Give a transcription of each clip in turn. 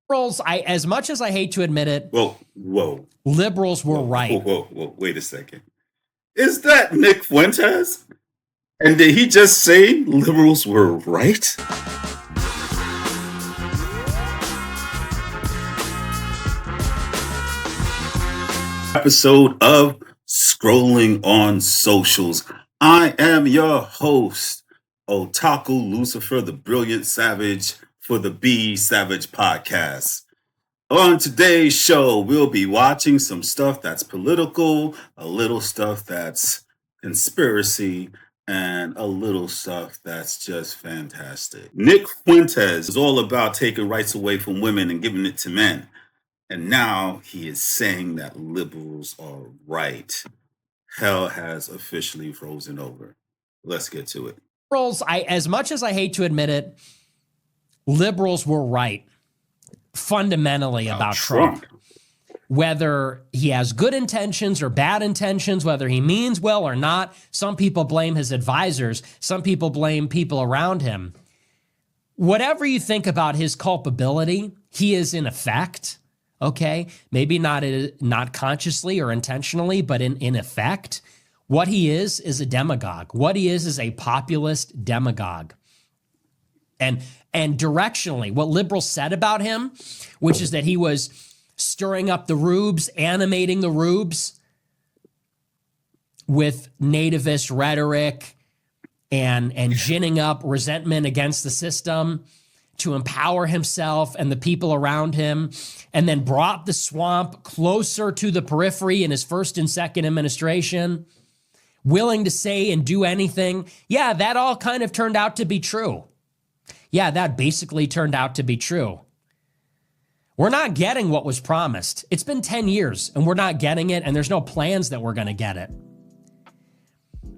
Liberals, as much as I hate to admit it, whoa. Liberals were right. Whoa, wait a second. Is that Nick Fuentes? And did he just say liberals were right? Episode of Scrolling on Socials. I am your host, Otaku Lucifer, the brilliant savage for the Be Savage podcast. On today's show, we'll be watching some stuff that's political, a little stuff that's conspiracy, and a little stuff that's just fantastic. Nick Fuentes is all about taking rights away from women and giving it to men. And now he is saying that liberals are right. Hell has officially frozen over. Let's get to it. Liberals, as much as I hate to admit it, liberals were right fundamentally about Trump. Whether he has good intentions or bad intentions, whether he means well or not, some people blame his advisors. Some people blame people around him. Whatever you think about his culpability, he is in effect, okay? Maybe not consciously or intentionally, but in effect, what he is a demagogue. What he is a populist demagogue. And directionally, what liberals said about him, which is that he was stirring up the rubes, animating the rubes with nativist rhetoric and ginning up resentment against the system to empower himself and the people around him, and then brought the swamp closer to the periphery in his first and second administration, willing to say and do anything. Yeah, that all kind of turned out to be true. Yeah, that basically turned out to be true. We're not getting what was promised. It's been 10 years and we're not getting it, and there's no plans that we're going to get it.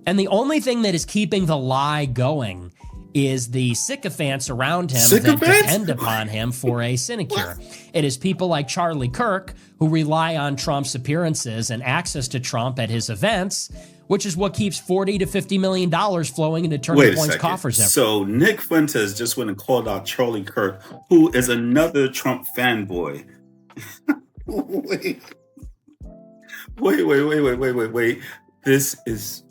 And the only thing that is keeping the lie going is the sycophants around him that depend upon him for a sinecure. It is people like Charlie Kirk who rely on Trump's appearances and access to Trump at his events, which is what keeps $40 to $50 million flowing into Turning Point's coffers. So Nick Fuentes just went and called out Charlie Kirk, who is another Trump fanboy. Wait. This is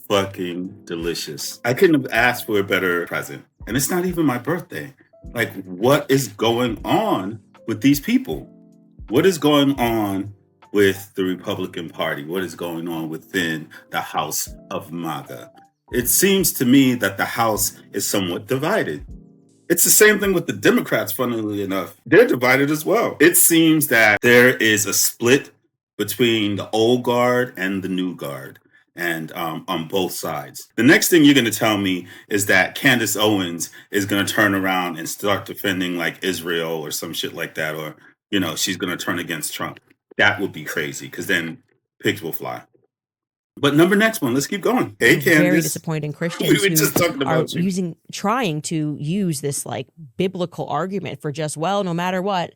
fucking delicious. I couldn't have asked for a better present. And it's not even my birthday. Like, what is going on with these people? What is going on with the Republican Party? What is going on within the House of MAGA? It seems to me that the House is somewhat divided. It's the same thing with the Democrats, funnily enough. They're divided as well. It seems that there is a split between the old guard and the new guard, and on both sides. The next thing you're going to tell me is that Candace Owens is going to turn around and start defending like Israel or some shit like that, or, you know, she's going to turn against Trump. That would be crazy, because then pigs will fly. But next one, let's keep going. Hey, Candace. Very disappointing Christians who are trying to use this like biblical argument for just, well, no matter what,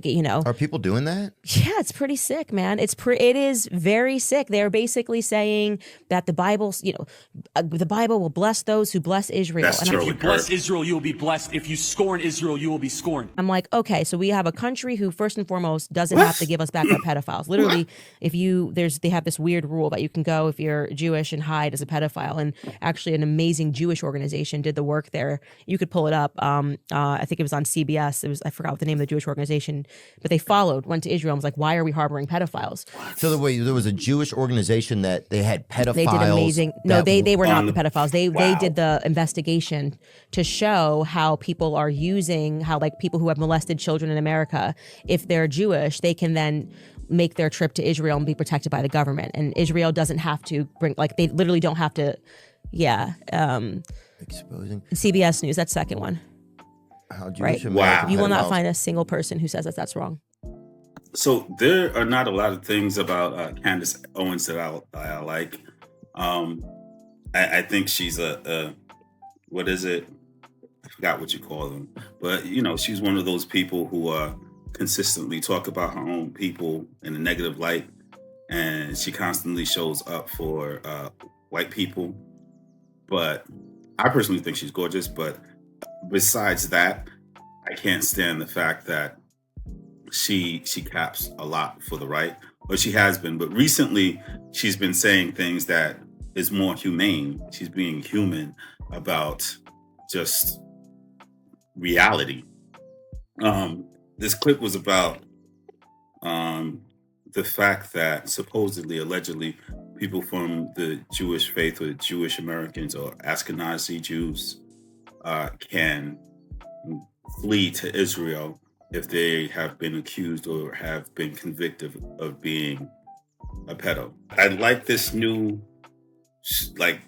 you know. Are people doing that? Yeah, it's pretty sick, man. It is very sick. They're basically saying that the Bible, the Bible will bless those who bless Israel. That's and Charlie if you bless Israel, you will be blessed. If you scorn Israel, you will be scorned. I'm like, okay, so we have a country who first and foremost doesn't have to give us back our pedophiles. Literally, they have this weird rule that you can go if you're Jewish and hide as a pedophile. And actually, an amazing Jewish organization did the work there. You could pull it up. I think it was on CBS. I forgot what the name of the Jewish organization, but they went to Israel and was like, why are we harboring pedophiles? So there was a Jewish organization that they had pedophiles. They did amazing. No, they were not the pedophiles. They did the investigation to show how people are using, how like people who have molested children in America, if they're Jewish, they can then make their trip to Israel and be protected by the government. And Israel doesn't have to they literally don't have to, exposing CBS News, that second one. How Jewish right? American You will not pedophiles. find a single person who says that that's wrong. So there are not a lot of things about Candace Owens that I like. I think she's what is it? I forgot what you call them. But, she's one of those people who consistently talk about her own people in a negative light. And she constantly shows up for white people. But I personally think she's gorgeous. But besides that, I can't stand the fact that she caps a lot for the right, or she has been. But recently, she's been saying things that is more humane. She's being human about just reality. This clip was about the fact that supposedly, allegedly, people from the Jewish faith or Jewish Americans or Ashkenazi Jews can flee to Israel if they have been accused or have been convicted of being a pedo. I like this new, like,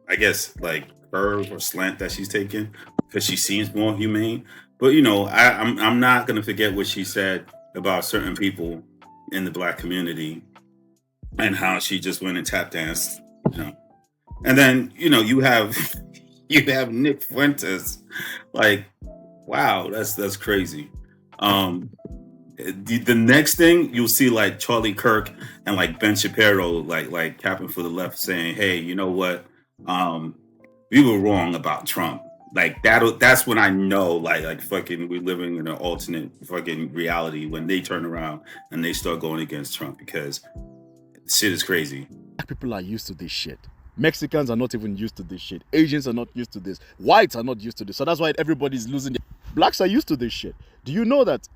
I guess, like curve or slant that she's taken because she seems more humane. But you know, I'm not gonna forget what she said about certain people in the Black community and how she just went and tap danced, you know. And then you know you have Nick Fuentes, like, wow, that's crazy. The next thing you'll see like Charlie Kirk and like Ben Shapiro like capping for the left, saying, "Hey, you know what? We were wrong about Trump." Like that's when I know like fucking we're living in an alternate fucking reality when they turn around and they start going against Trump, because shit is crazy. People are used to this shit. Mexicans are not even used to this shit. Asians are not used to this. Whites are not used to this. So that's why everybody's losing. Blacks are used to this shit. Do you know that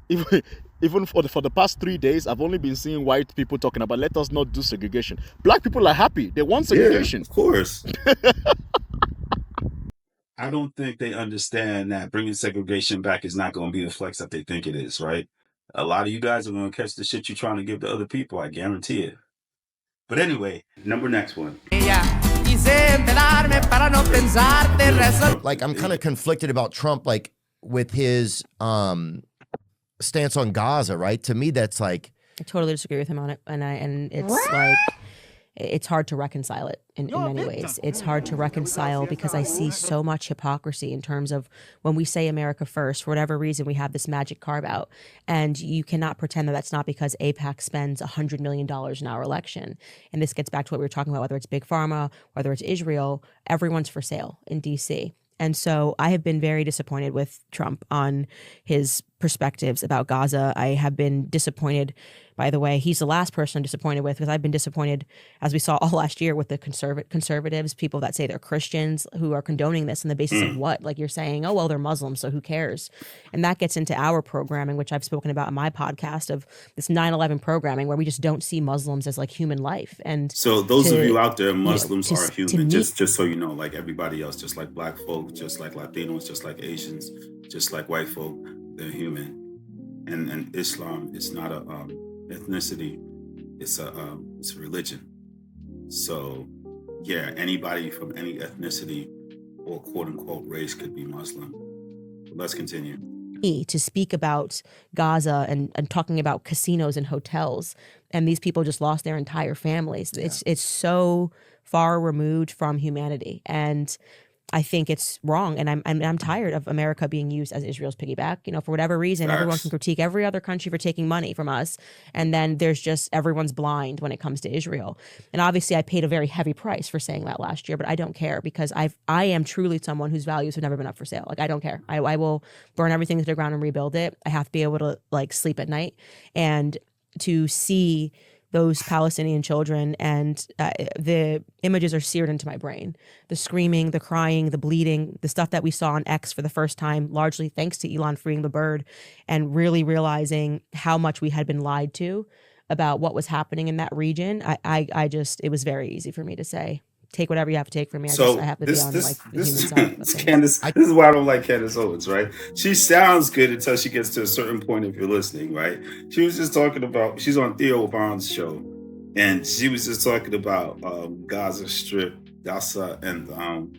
even for the past 3 days, I've only been seeing white people talking about let us not do segregation. Black people are happy. They want segregation. Yeah, of course. I don't think they understand that bringing segregation back is not going to be the flex that they think it is, right? A lot of you guys are going to catch the shit you're trying to give to other people. I guarantee it. But anyway, next one. Like, I'm kind of conflicted about Trump, like with his stance on Gaza, right? To me, that's like, I totally disagree with him on it, and it's like it's hard to reconcile it in many ways. It's hard to reconcile because I see so much hypocrisy in terms of when we say America first, for whatever reason, we have this magic carve out, and you cannot pretend that that's not because AIPAC spends $100 million in our election. And this gets back to what we were talking about, whether it's Big Pharma, whether it's Israel, everyone's for sale in DC. And so I have been very disappointed with Trump on his perspectives about Gaza. I have been disappointed, by the way, he's the last person I'm disappointed with, because I've been disappointed, as we saw all last year, with the conservatives, people that say they're Christians, who are condoning this on the basis of what? Like, you're saying, oh, well, they're Muslims, so who cares? And that gets into our programming, which I've spoken about in my podcast, of this 9/11 programming, where we just don't see Muslims as like human life. And so those of you out there, Muslims are human, just so you know, like everybody else, just like Black folk, just like Latinos, just like Asians, just like white folk, they're human. And Islam is not a ethnicity, it's a religion. So yeah, anybody from any ethnicity or quote unquote race could be Muslim. But let's continue. To speak about Gaza and talking about casinos and hotels, and these people just lost their entire families. Yeah. It's so far removed from humanity, and I think it's wrong, and I'm tired of America being used as Israel's piggyback. You know, for whatever reason, everyone can critique every other country for taking money from us, and then there's just everyone's blind when it comes to Israel. And obviously, I paid a very heavy price for saying that last year, but I don't care, because I am truly someone whose values have never been up for sale. Like, I don't care. I will burn everything to the ground and rebuild it. I have to be able to like sleep at night, and to see those Palestinian children, and the images are seared into my brain. The screaming, the crying, the bleeding, the stuff that we saw on X for the first time, largely thanks to Elon freeing the bird, and really realizing how much we had been lied to about what was happening in that region. I just, it was very easy for me to say, take whatever you have to take from me. I have to be on like the human side of things. This is why I don't like Candace Owens, right? She sounds good until she gets to a certain point if you're listening, right? She was just talking about, she's on Theo Vaughn's show, and she was just talking about Gaza Strip, Gaza, and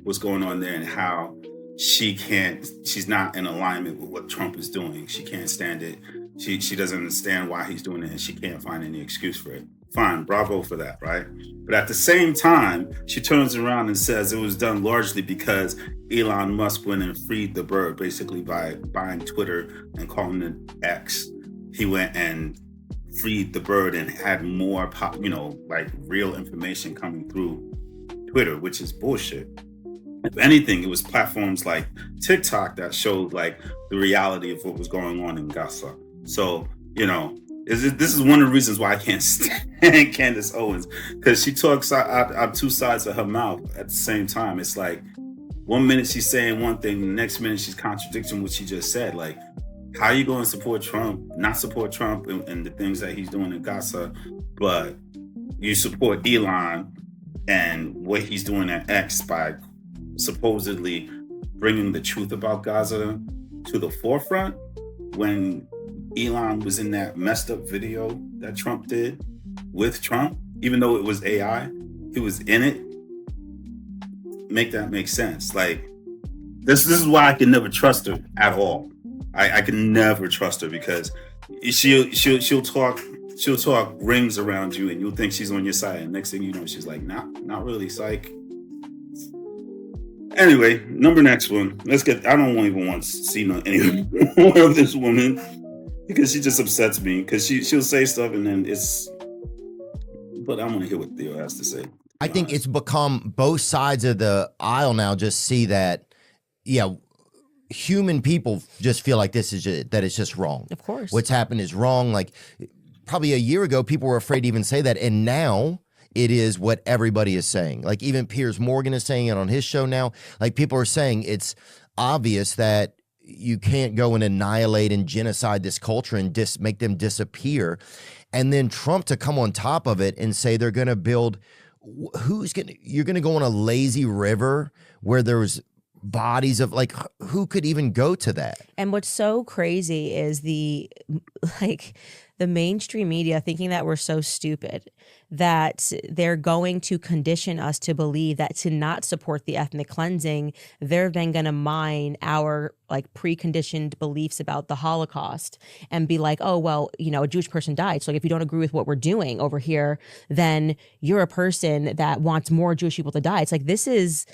what's going on there, and how she's not in alignment with what Trump is doing. She can't stand it. She doesn't understand why he's doing it, and she can't find any excuse for it. Fine, bravo for that, right? But at the same time, she turns around and says it was done largely because Elon Musk went and freed the bird, basically by buying Twitter and calling it X. He went and freed the bird and had more, like real information coming through Twitter, which is bullshit. If anything, it was platforms like TikTok that showed like the reality of what was going on in Gaza. So This is one of the reasons why I can't stand Candace Owens, because she talks out two sides of her mouth at the same time. It's like 1 minute she's saying one thing, the next minute she's contradicting what she just said. Like, how are you going to support Trump, not support Trump and the things that he's doing in Gaza, but you support Elon and what he's doing at X by supposedly bringing the truth about Gaza to the forefront when Elon was in that messed up video that Trump did with Trump, even though it was AI, he was in it. Make that make sense. Like, this is why I can never trust her at all. I can never trust her, because she'll talk rings around you and you'll think she's on your side, and next thing you know, she's like, not really, psych. Anyway, next one. Let's get. I don't even want to see any more of this woman, because she just upsets me. Because she'll say stuff and then it's. But I want to hear what Theo has to say. I think it's become both sides of the aisle now just see that, human people just feel like this is that it's just wrong. Of course. What's happened is wrong. Like, probably a year ago, people were afraid to even say that. And now it is what everybody is saying. Like, even Piers Morgan is saying it on his show now. Like, people are saying it's obvious that you can't go and annihilate and genocide this culture and make them disappear. And then Trump to come on top of it and say they're going to build, you're going to go on a lazy river where there's bodies of, like, who could even go to that? And what's so crazy is the mainstream media thinking that we're so stupid that they're going to condition us to believe that to not support the ethnic cleansing, they're then going to mine our preconditioned beliefs about the Holocaust and be like, oh, well, a Jewish person died. So if you don't agree with what we're doing over here, then you're a person that wants more Jewish people to die. It's like, this is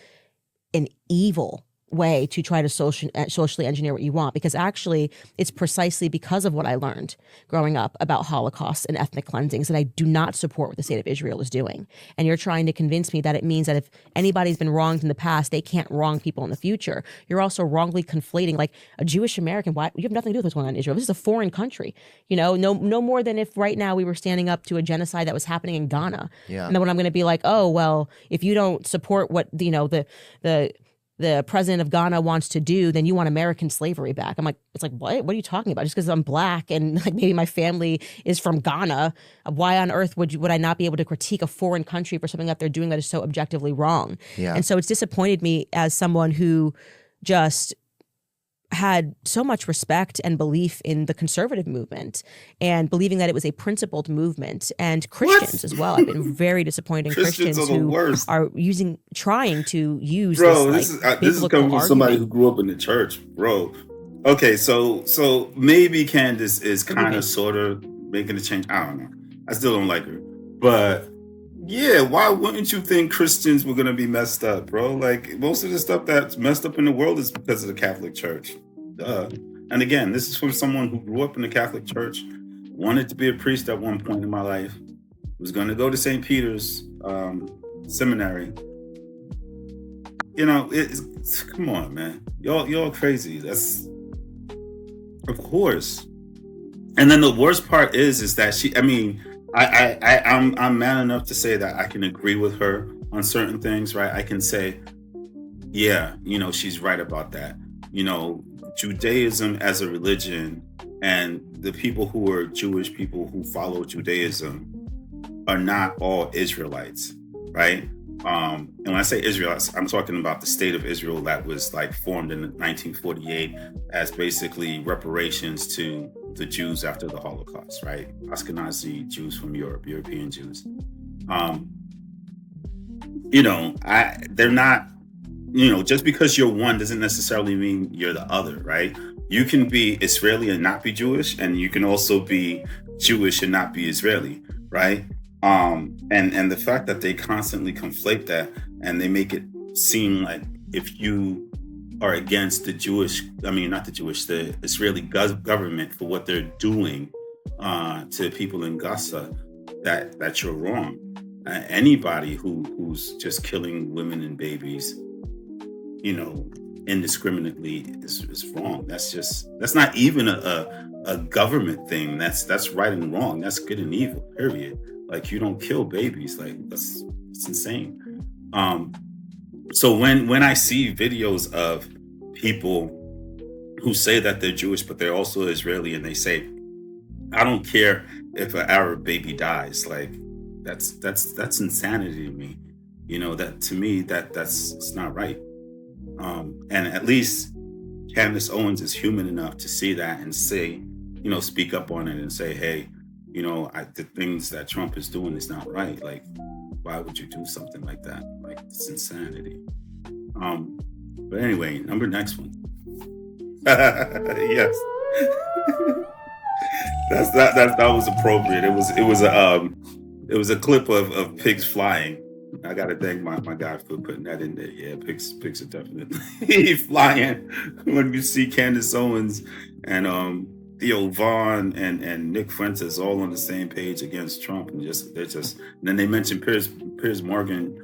an evil way to try to socially engineer what you want, because actually it's precisely because of what I learned growing up about Holocaust and ethnic cleansings that I do not support what the state of Israel is doing. And you're trying to convince me that it means that if anybody's been wronged in the past, they can't wrong people in the future. You're also wrongly conflating, like, a Jewish American. Why? You have nothing to do with what's going on in Israel. This is a foreign country. No more than if right now we were standing up to a genocide that was happening in Ghana. Yeah. And then when I'm going to be like, oh, well, if you don't support what the president of Ghana wants to do, then you want American slavery back. I'm like, it's like, what? What are you talking about? Just because I'm black and maybe my family is from Ghana, why on earth would I not be able to critique a foreign country for something that they're doing that is so objectively wrong? Yeah. And so it's disappointed me as someone who just had so much respect and belief in the conservative movement and believing that it was a principled movement, and Christians as well. I've been very disappointed in Christians who are trying to use this is coming from somebody who grew up in the church, bro. Okay, so maybe Candace is kind of sort of making a change. I don't know. I still don't like her, but yeah, why wouldn't you think Christians were gonna be messed up, bro? Like, most of the stuff that's messed up in the world is because of the Catholic Church. Duh. And again, this is from someone who grew up in the Catholic Church, wanted to be a priest at one point in my life, was gonna go to St. Peter's seminary. It's come on, man. Y'all crazy. That's, of course. And then the worst part is that I'm man enough to say that I can agree with her on certain things, right? I can say, yeah, she's right about that. Judaism as a religion and the people who are Jewish people who follow Judaism are not all Israelites, right? And when I say Israelites, I'm talking about the state of Israel that was formed in 1948 as basically reparations to the Jews after the Holocaust, right? Ashkenazi Jews from Europe, European Jews. They're not, just because you're one doesn't necessarily mean you're the other, right? You can be Israeli and not be Jewish, and you can also be Jewish and not be Israeli, right? And the fact that they constantly conflate that and they make it seem like if you are against the Israeli government for what they're doing to people in Gaza, that you're wrong. Anybody who's just killing women and babies, indiscriminately is wrong. That's not even a government thing. That's right and wrong. That's good and evil, period. Like, you don't kill babies. Like, it's insane. So when I see videos of people who say that they're Jewish, but they're also Israeli, and they say, I don't care if an Arab baby dies, like, that's insanity to me. You know, that to me, that's it's not right. And at least Candace Owens is human enough to see that and say, you know, speak up on it and say, hey, you know, the things that Trump is doing is not right. Like, why would you do something like that? Like, it's insanity. But anyway, next one. Yes. that was appropriate. It was a clip of pigs flying. I gotta thank my guy for putting that in there. Yeah, pigs are definitely flying when you see Candace Owens and Theo Vaughn and Nick Fuentes all on the same page against Trump, and then they mentioned Piers Morgan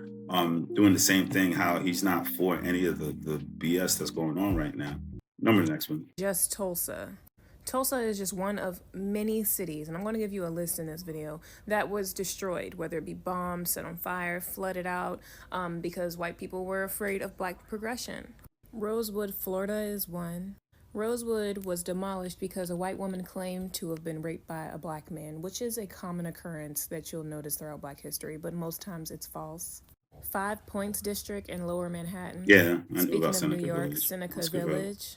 doing the same thing, how he's not for any of the BS that's going on right now. Next one. Just Tulsa. Tulsa is just one of many cities, and I'm going to give you a list in this video, that was destroyed, whether it be bombed, set on fire, flooded out, because white people were afraid of black progression. Rosewood, Florida is one. Rosewood was demolished because a white woman claimed to have been raped by a black man, which is a common occurrence that you'll notice throughout black history, but most times it's false. 5 Points District in Lower Manhattan. Yeah, I know Speaking about of Seneca New York, Village. Seneca Village,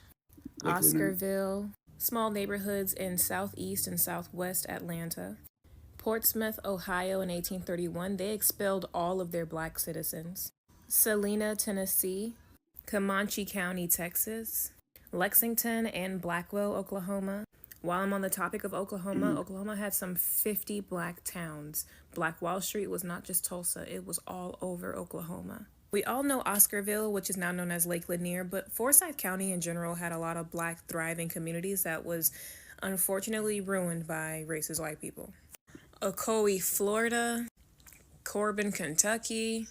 Oscarville, small neighborhoods in southeast and southwest Atlanta. Portsmouth, Ohio in 1831, they expelled all of their black citizens. Salina, Tennessee, Comanche County, Texas, Lexington and Blackwell, Oklahoma. While I'm on the topic of Oklahoma, Oklahoma had some 50 black towns. Black Wall Street was not just Tulsa, it was all over Oklahoma. We all know Oscarville, which is now known as Lake Lanier, but Forsyth County in general had a lot of black thriving communities that was unfortunately ruined by racist white people. Ocoee, Florida, Corbin, Kentucky,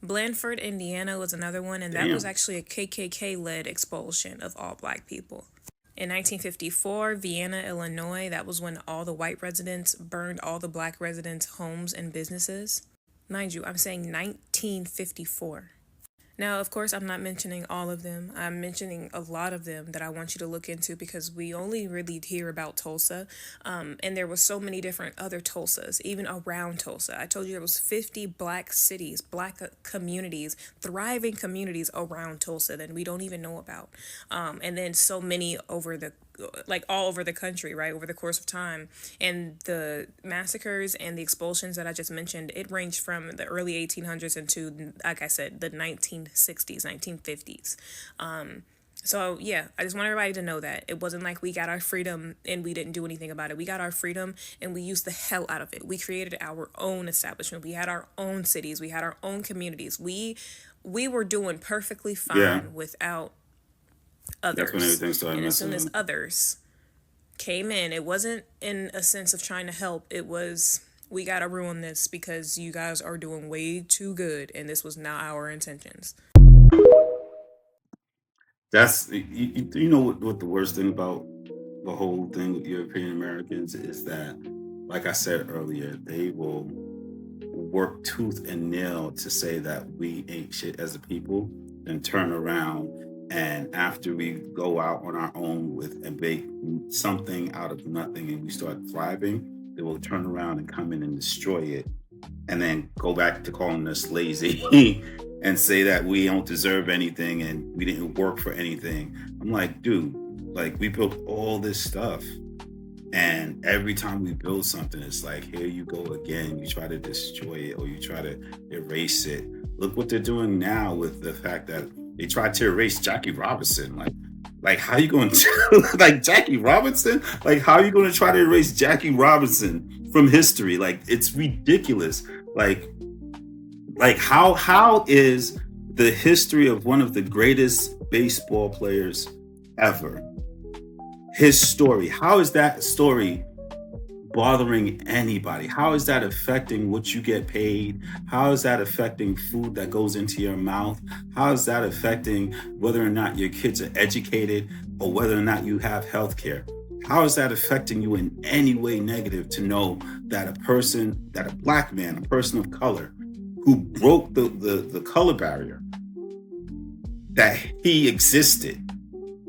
Blandford, Indiana was another one, and that was actually a KKK-led expulsion of all black people. In 1954, Vienna, Illinois, that was when all the white residents burned all the black residents' homes and businesses. Mind you, I'm saying 1954. Now, of course, I'm not mentioning all of them. I'm mentioning a lot of them that I want you to look into because we only really hear about Tulsa. And there were so many different other Tulsas, even around Tulsa. I told you there was 50 black cities, black communities, thriving communities around Tulsa that we don't even know about. And then so many all over the country, right, over the course of time. And the massacres and the expulsions that I just mentioned, it ranged from the early 1800s into, like I said, the 1960s, 1950s. So yeah, I just want everybody to know that it wasn't like we got our freedom and we didn't do anything about it. We got our freedom and we used the hell out of it. We created our own establishment. We had our own cities. We had our own communities. We were doing perfectly fine without others. That's when everything started and as soon messing as up. others came in, it wasn't in a sense of trying to help. It was, we gotta ruin this because you guys are doing way too good and this was not our intentions. That's you know what the worst thing about the whole thing with European Americans is that, like I said earlier, they will work tooth and nail to say that we ain't shit as a people, and turn around and after we go out on our own and make something out of nothing and we start thriving, they will turn around and come in and destroy it, and then go back to calling us lazy and say that we don't deserve anything and we didn't work for anything. I'm like, dude, like, we built all this stuff, and every time we build something, it's like, here you go again. You try to destroy it or you try to erase it. Look what they're doing now with the fact that they tried to erase Jackie Robinson. Like how you going to like Jackie Robinson? Like, how are you going to try to erase Jackie Robinson from history? Like, it's ridiculous. Like how is the history of one of the greatest baseball players ever, his story, how is that story bothering anybody? How is that affecting what you get paid? How is that affecting food that goes into your mouth? How is that affecting whether or not your kids are educated or whether or not you have health care? How is that affecting you in any way negative to know that a black man, a person of color who broke the color barrier, that he existed?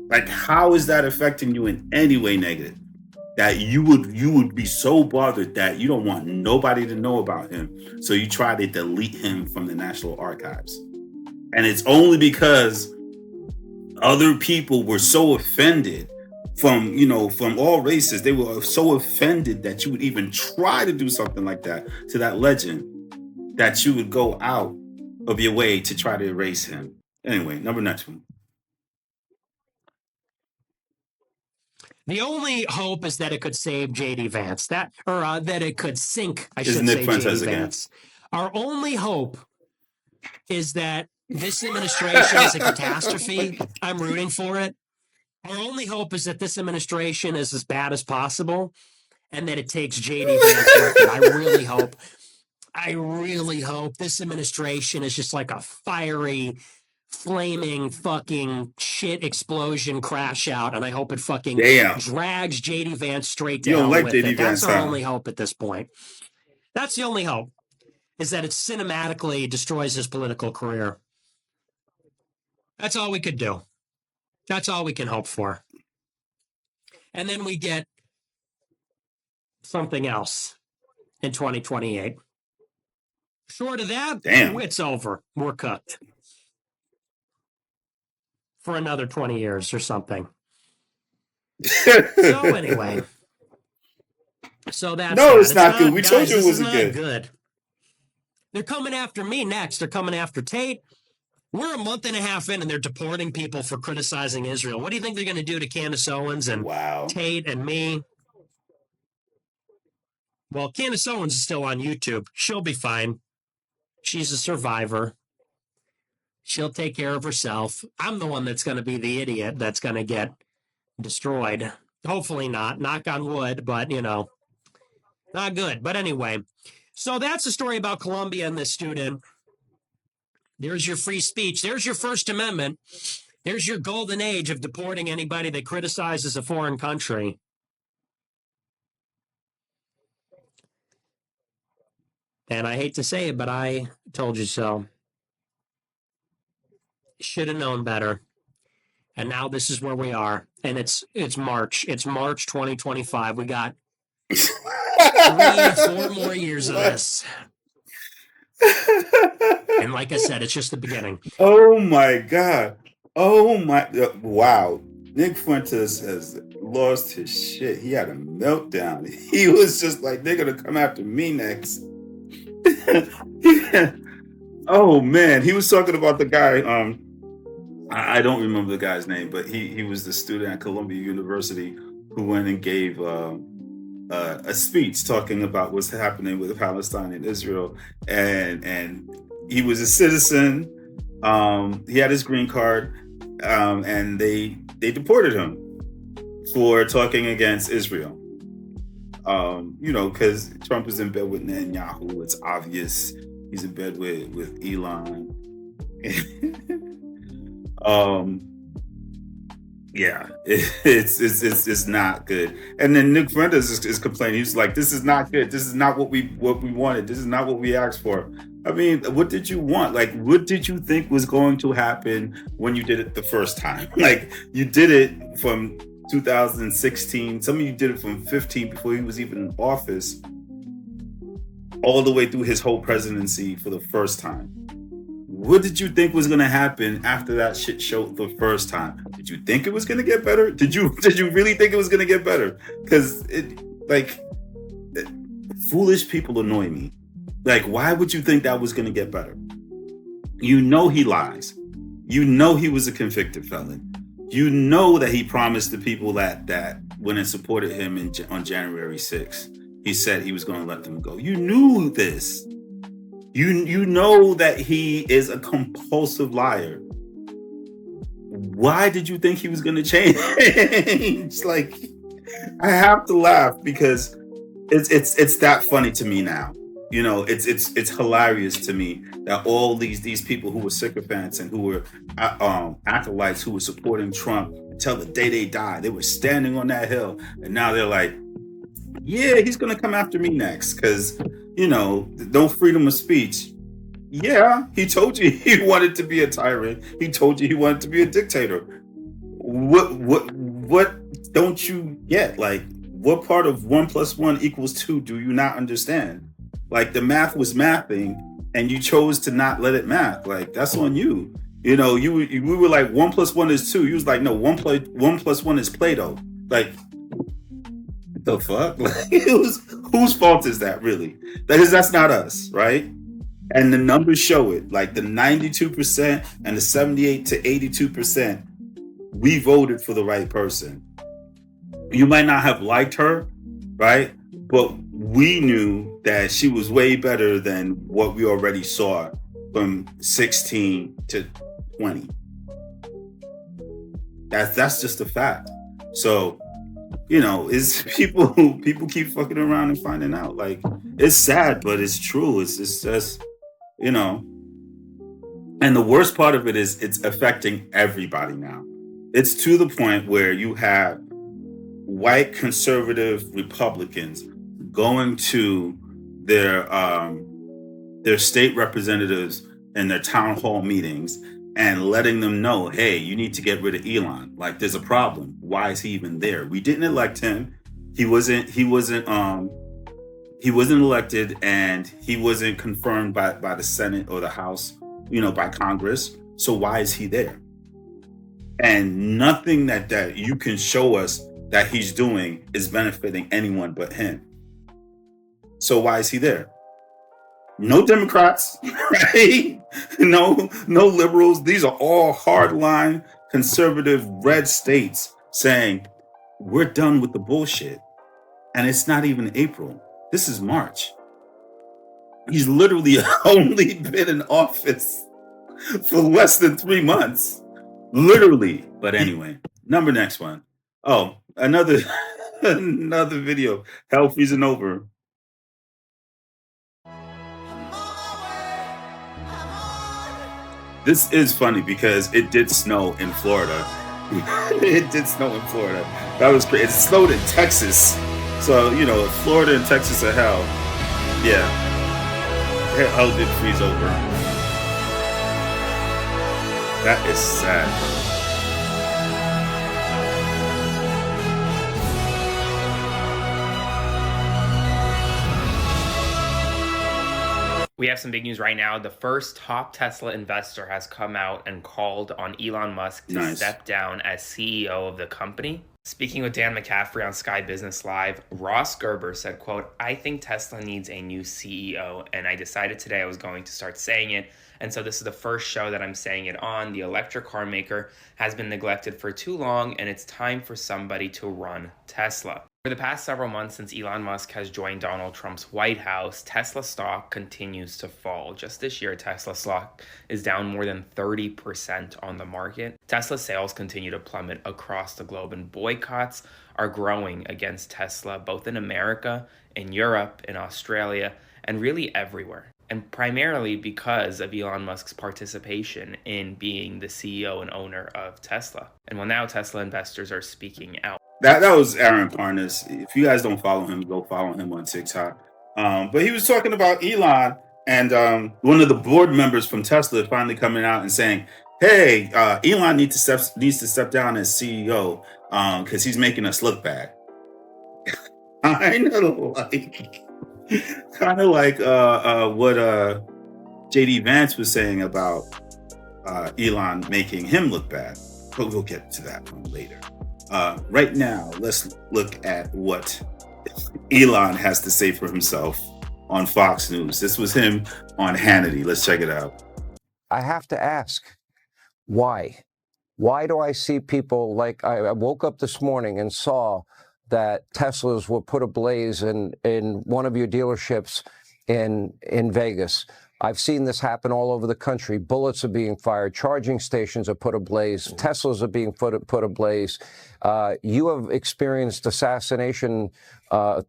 Like, how is that affecting you in any way negative? That you would be so bothered that you don't want nobody to know about him, so you try to delete him from the National Archives. And it's only because other people were so offended from all races. They were so offended that you would even try to do something like that to that legend, that you would go out of your way to try to erase him. Anyway, next one. The only hope is that it could save JD Vance, that it could sink, I Is should Nick say, Fuentes JD again. Vance. Our only hope is that this administration is a catastrophe. I'm rooting for it. Our only hope is that this administration is as bad as possible and that it takes JD Vance with it. I really hope this administration is just like a fiery, flaming fucking shit explosion crash out, and I hope it fucking drags JD Vance straight to You don't hell like with JD it. Vance, That's our huh? only hope at this point. That's the only hope, is that it cinematically destroys his political career. That's all we could do. That's all we can hope for. And then we get something else in 2028. Short of that, it's over. We're cooked for another 20 years or something. So anyway, that's no, it's not good. We told you it wasn't good. They're coming after me next. They're coming after Tate. We're a month and a half in, and they're deporting people for criticizing Israel. What do you think they're going to do to Candace Owens and Tate and me? Well, Candace Owens is still on YouTube. She'll be fine. She's a survivor. She'll take care of herself. I'm the one that's going to be the idiot that's going to get destroyed. Hopefully not. Knock on wood, but, not good. But anyway, so that's the story about Colombia and this student. There's your free speech. There's your First Amendment. There's your golden age of deporting anybody that criticizes a foreign country. And I hate to say it, but I told you so. Should have known better. And now this is where we are. And it's March. It's March 2025. We got 3-4 more years of this. And like I said, it's just the beginning. Oh my God. Oh my. Wow. Nick Fuentes has lost his shit. He had a meltdown. He was just like, they're going to come after me next. Oh man. He was talking about the guy. I don't remember the guy's name, but he was the student at Columbia University who went and gave a speech talking about what's happening with Palestine and Israel, and he was a citizen. He had his green card, and they deported him for talking against Israel. Because Trump is in bed with Netanyahu. It's obvious he's in bed with Elon. Yeah, it's not good. And then Nick Fuentes is complaining. He's like, "This is not good. This is not what we wanted. This is not what we asked for." I mean, what did you want? Like, what did you think was going to happen when you did it the first time? Like, you did it from 2016. Some of you did it from 15 before he was even in office, all the way through his whole presidency for the first time. What did you think was going to happen after that shit show the first time? Did you think it was going to get better? Did you really think it was going to get better? Because foolish people annoy me. Like, why would you think that was going to get better? You know he lies. You know he was a convicted felon. You know that he promised the people that when it supported him on January 6th, he said he was going to let them go. You knew this. You know that he is a compulsive liar. Why did you think he was going to change? Like, I have to laugh because it's that funny to me now. You know, it's hilarious to me that all these people who were sycophants and who were acolytes who were supporting Trump until the day they died, they were standing on that hill, and now they're like, yeah, he's gonna come after me next because, you know, no freedom of speech. Yeah, he told you he wanted to be a tyrant. He told you he wanted to be a dictator. What don't you get? Like, what part of 1 + 1 = 2 do you not understand? Like, the math was mathing and you chose to not let it math. Like, that's on you. You know, we were like 1 + 1 = 2. You was like, no, 1 + 1 is Play-Doh. Like, the fuck? Like, whose fault is that really? That's not us, right? And the numbers show it. Like, the 92% and the 78 to 82%, we voted for the right person. You might not have liked her, right? But we knew that she was way better than what we already saw from 16 to 20. That's just a fact. So, you know, it's people keep fucking around and finding out. Like, it's sad, but it's true. It's just, you know. And the worst part of it is it's affecting everybody now. It's to the point where you have white conservative Republicans going to their state representatives and their town hall meetings and letting them know, hey, you need to get rid of Elon. Like, there's a problem. Why is he even there? We didn't elect him. He wasn't elected, and he wasn't confirmed by the Senate or the House, you know, by Congress. So why is he there? And nothing that you can show us that he's doing is benefiting anyone but him. So why is he there? No Democrats, right? No liberals. These are all hardline conservative red states saying, we're done with the bullshit. And it's not even April. This is March. He's literally only been in office for less than 3 months. Literally. But anyway, next one. Oh, another video. Hell freezing over. This is funny because it did snow in Florida. It did snow in Florida. That was crazy. It snowed in Texas. So, you know, Florida and Texas are hell. Yeah. Hell did freeze over. That is sad. We have some big news right now. The first top Tesla investor has come out and called on Elon Musk to step down as CEO of the company. Speaking with Dan McCaffrey on Sky Business Live, Ross Gerber said, quote, I think Tesla needs a new CEO, and I decided today I was going to start saying it. And so this is the first show that I'm saying it on. The electric car maker has been neglected for too long, and it's time for somebody to run Tesla. For the past several months since Elon Musk has joined Donald Trump's White House, Tesla stock continues to fall. Just this year, Tesla stock is down more than 30% on the market. Tesla sales continue to plummet across the globe, and boycotts are growing against Tesla, both in America, in Europe, in Australia, and really everywhere. And primarily because of Elon Musk's participation in being the CEO and owner of Tesla. And well, now Tesla investors are speaking out. That was Aaron Parnas. If you guys don't follow him, go follow him on TikTok. But he was talking about Elon, and one of the board members from Tesla finally coming out and saying, hey, Elon needs to step down as CEO because he's making us look bad. Kind of like what JD Vance was saying about Elon making him look bad. But we'll get to that one later. Right now, let's look at what Elon has to say for himself on Fox News. This was him on Hannity. Let's check it out. I have to ask, why? Why do I see people like I woke up this morning and saw that Teslas were put ablaze in one of your dealerships in Vegas? I've seen this happen all over the country. Bullets are being fired. Charging stations are put ablaze. Teslas are being put ablaze. You have experienced assassination,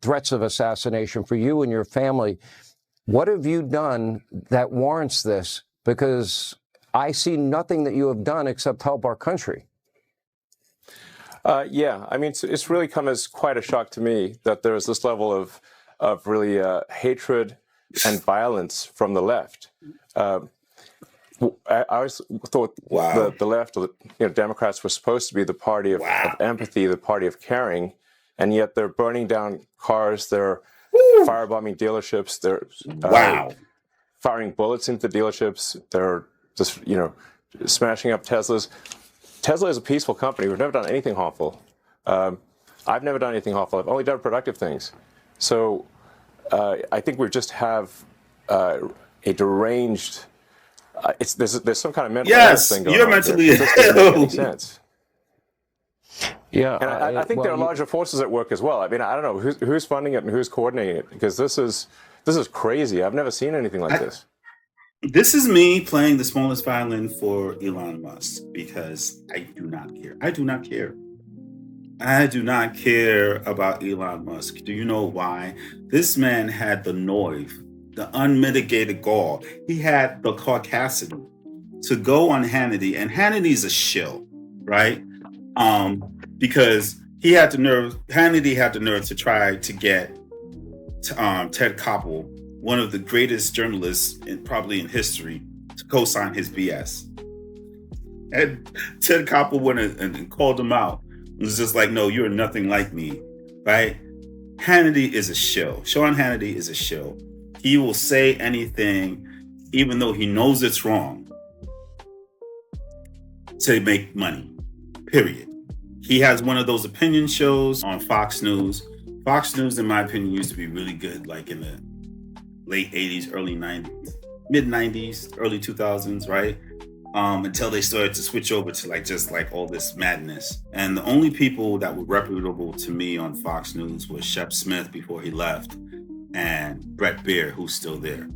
threats of assassination for you and your family. What have you done that warrants this? Because I see nothing that you have done except help our country. Yeah, I mean, it's really come as quite a shock to me that there's this level of really hatred and violence from the left. I always thought the left, Democrats were supposed to be the party of empathy, the party of caring, and yet they're burning down cars, they're firebombing dealerships, they're firing bullets into dealerships, they're just, smashing up Teslas. Tesla is a peaceful company. We've never done anything harmful. I've never done anything harmful. I've only done productive things. So I think we just have a deranged. There's some kind of mental illness thing going on. Yes, you're mentally ill. It just doesn't make any sense. Yeah, and I think there are larger forces at work as well. I mean, I don't know who's funding it and who's coordinating it, because this is crazy. I've never seen anything like this. This is me playing the smallest violin for Elon Musk because I do not care. I do not care. I do not care about Elon Musk. Do you know why? This man had the nerve, the unmitigated gall. He had the caucasity to go on Hannity, and Hannity's a shill, right? Because he had the nerve. Hannity had the nerve to try to get Ted Koppel, one of the greatest journalists probably in history, to co-sign his BS. And Ted Koppel went and called him out. It was just like, no, you're nothing like me, right? Hannity is a shill. Sean Hannity is a shill. He will say anything, even though he knows it's wrong, to make money, period. He has one of those opinion shows on Fox News. Fox News, in my opinion, used to be really good, like in the late 80s, early 90s, mid 90s, early 2000s, right? Until they started to switch over to just all this madness. And the only people that were reputable to me on Fox News was Shep Smith before he left, and Brett Baier, who's still there.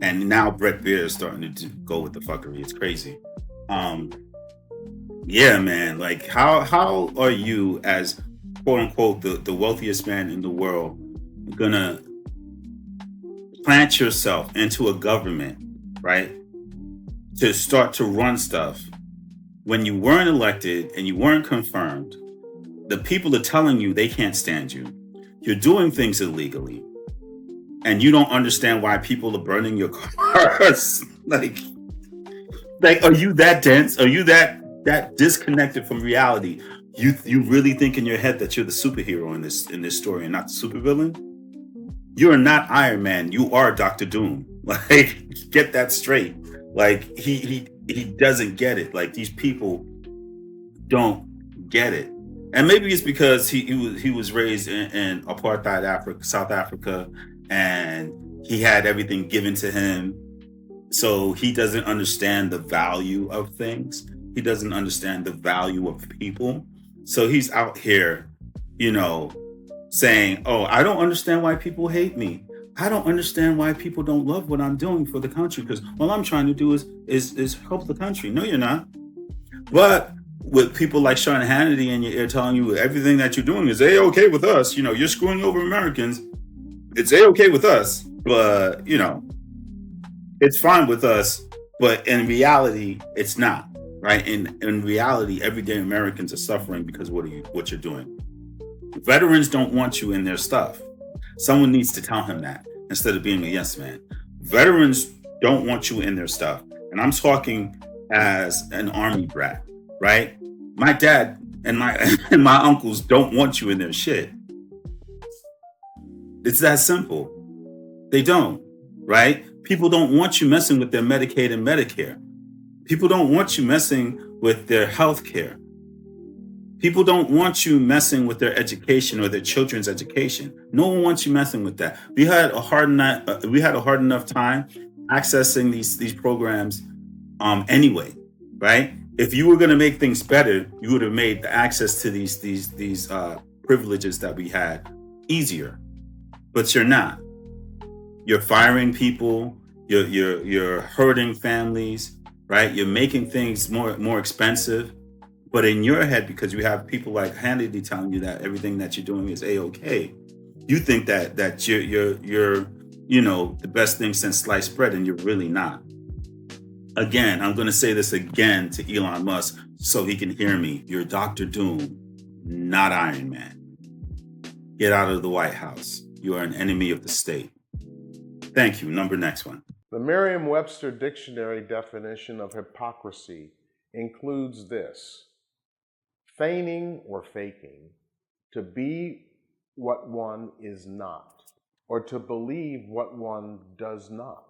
And now Brett Baier is starting to go with the fuckery. It's crazy. Yeah, man. How are you, as quote unquote the wealthiest man in the world, gonna plant yourself into a government, right, to start to run stuff when you weren't elected and you weren't confirmed? The people are telling you they can't stand you. You're doing things illegally, and you don't understand why people are burning your cars. Are you that dense? Are you that disconnected from reality? You really think in your head that you're the superhero in this story and not the supervillain? You are not Iron Man. You are Dr. Doom. Get that straight. He doesn't get it. These people don't get it. And maybe it's because he was raised in apartheid South Africa, and he had everything given to him. So he doesn't understand the value of things. He doesn't understand the value of people. So he's out here, saying, oh, I don't understand why people hate me. I don't understand why people don't love what I'm doing for the country, because all I'm trying to do is help the country. No, you're not. But with people like Sean Hannity in your ear telling you everything that you're doing is A-okay with us, you're screwing over Americans. It's A-okay with us, but, it's fine with us. But in reality, it's not, right? In reality, everyday Americans are suffering because of what you're doing. Veterans don't want you in their stuff. Someone needs to tell him that instead of being a yes man. Veterans don't want you in their stuff. And I'm talking as an army brat, right? My dad and my uncles don't want you in their shit. It's that simple. They don't, right? People don't want you messing with their Medicaid and Medicare. People don't want you messing with their health care. People don't want you messing with their education or their children's education. No one wants you messing with that. We had a hard enough time accessing these programs anyway, right? If you were going to make things better, you would have made the access to these privileges that we had easier. But you're not. You're firing people. You're hurting families, right? You're making things more expensive. But in your head, because you have people like Hannity telling you that everything that you're doing is a-okay, you think that you're the best thing since sliced bread, and you're really not. Again, I'm going to say this again to Elon Musk so he can hear me. You're Dr. Doom, not Iron Man. Get out of the White House. You are an enemy of the state. Thank you. Next one. The Merriam-Webster dictionary definition of hypocrisy includes this: feigning or faking, to be what one is not, or to believe what one does not.